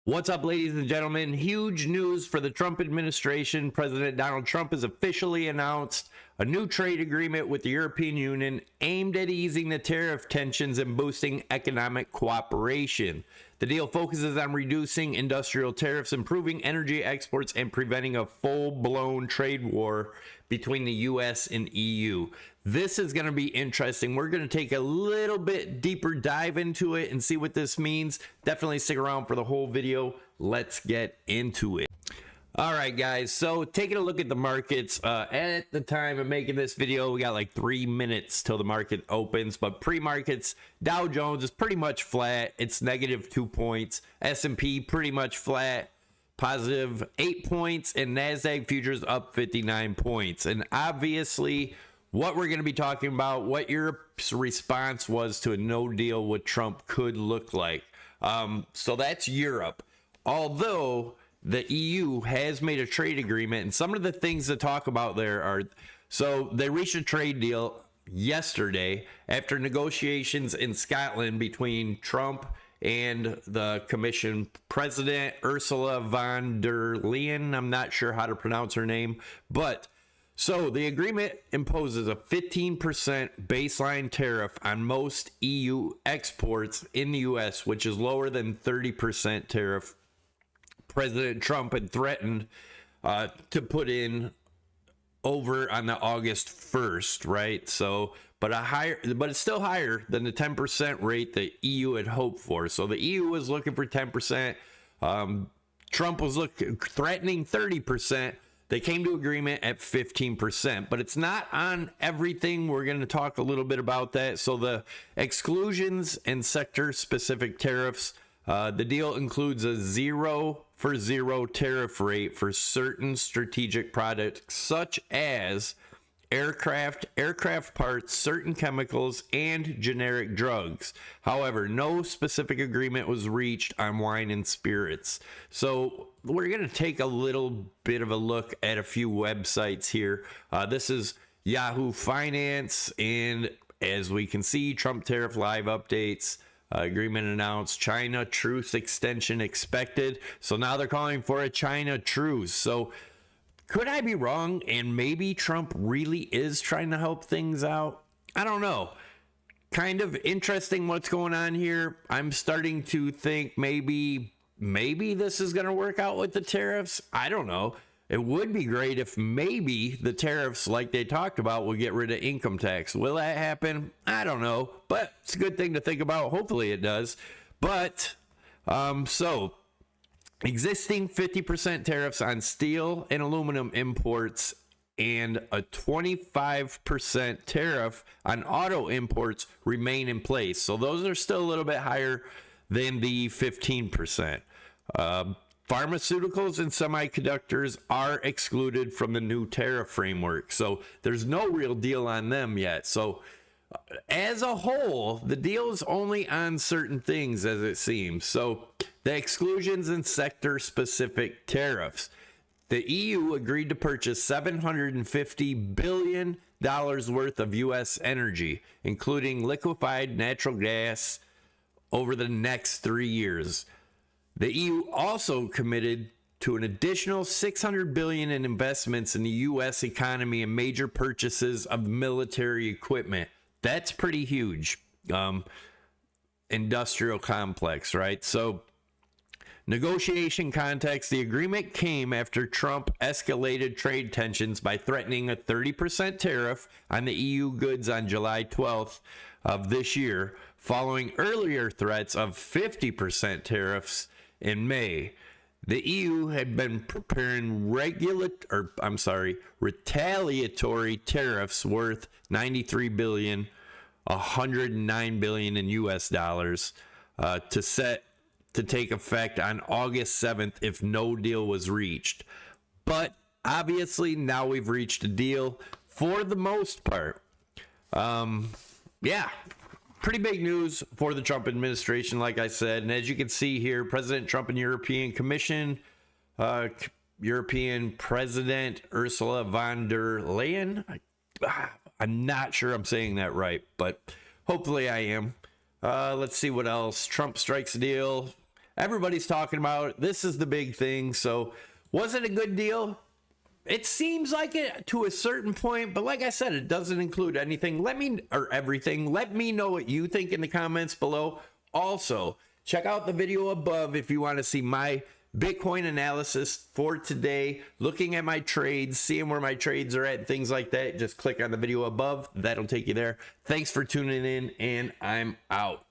What's up, ladies and gentlemen? Huge news for the Trump administration. President Donald Trump has officially announced a new trade agreement with the European Union aimed at easing the tariff tensions and boosting economic cooperation. The deal focuses on reducing industrial tariffs, improving energy exports, and preventing a full-blown trade war between the U.S. and EU. This is going to be interesting. We're going to take a little bit deeper dive into it and see what this means. Definitely stick around for the whole video. Let's get into it. All right, guys, so taking a look at the markets, at the time of making this video, we got like 3 minutes till the market opens, but pre-markets, Dow Jones is pretty much flat. It's negative 2 points. S&P pretty much flat, positive 8 points, and NASDAQ futures up 59 points. And obviously, what we're going to be talking about, what Europe's response was to a no deal with Trump could look like. So that's Europe. Although the EU has made a trade agreement, and some of the things to talk about there are, so they reached a trade deal yesterday after negotiations in Scotland between Trump and the Commission President Ursula von der Leyen. I'm not sure how to pronounce her name, but so the agreement imposes a 15% baseline tariff on most EU exports in the US, which is lower than 30% tariff President Trump had threatened to put in over on the August 1st, right? So, but it's still higher than the 10% rate the EU had hoped for. So the EU was looking for 10%. Trump was threatening 30%. They came to agreement at 15%, but it's not on everything. We're going to talk a little bit about that. So the exclusions and sector-specific tariffs, the deal includes a 0-for-0 tariff rate for certain strategic products such as aircraft parts, certain chemicals, and generic drugs. However, no specific agreement was reached on wine and spirits. So we're going to take a little bit of a look at a few websites here. This is Yahoo Finance, and as we can see, Trump tariff live updates. Agreement announced, China truce extension expected. So now they're calling for a China truce. So could I be wrong and maybe Trump really is trying to help things out? I don't know. Kind of interesting what's going on here. I'm starting to think maybe this is going to work out with the tariffs. I don't know. It would be great if maybe the tariffs, like they talked about, will get rid of income tax. Will that happen? I don't know, but it's a good thing to think about. Hopefully it does. But, so existing 50% tariffs on steel and aluminum imports and a 25% tariff on auto imports remain in place. So those are still a little bit higher than the 15%. Pharmaceuticals and semiconductors are excluded from the new tariff framework. So there's no real deal on them yet. So as a whole, the deal is only on certain things, as it seems. So the exclusions and sector-specific tariffs. The EU agreed to purchase $750 billion worth of U.S. energy, including liquefied natural gas, over the next 3 years. The EU also committed to an additional $600 billion in investments in the U.S. economy and major purchases of military equipment. That's pretty huge. Industrial complex, right? So, negotiation context, the agreement came after Trump escalated trade tensions by threatening a 30% tariff on the EU goods on July 12th of this year, following earlier threats of 50% tariffs in May. The EU had been preparing retaliatory tariffs worth $93 billion, $109 billion in US dollars, to take effect on August 7th if no deal was reached. But obviously now we've reached a deal for the most part. Yeah. Pretty big news for the Trump administration, like I said. And as you can see here, President Trump and European Commission, European President Ursula von der Leyen. I'm not sure I'm saying that right, but hopefully I am. Let's see what else. Trump strikes a deal Everybody's talking about it. This is the big thing. So was it a good deal? It seems like it to a certain point, but like I said, it doesn't include anything. Everything. Let me know what you think in the comments below. Also, check out the video above if you want to see my Bitcoin analysis for today, looking at my trades, seeing where my trades are at, and things like that. Just click on the video above. That'll take you there. Thanks for tuning in, and I'm out.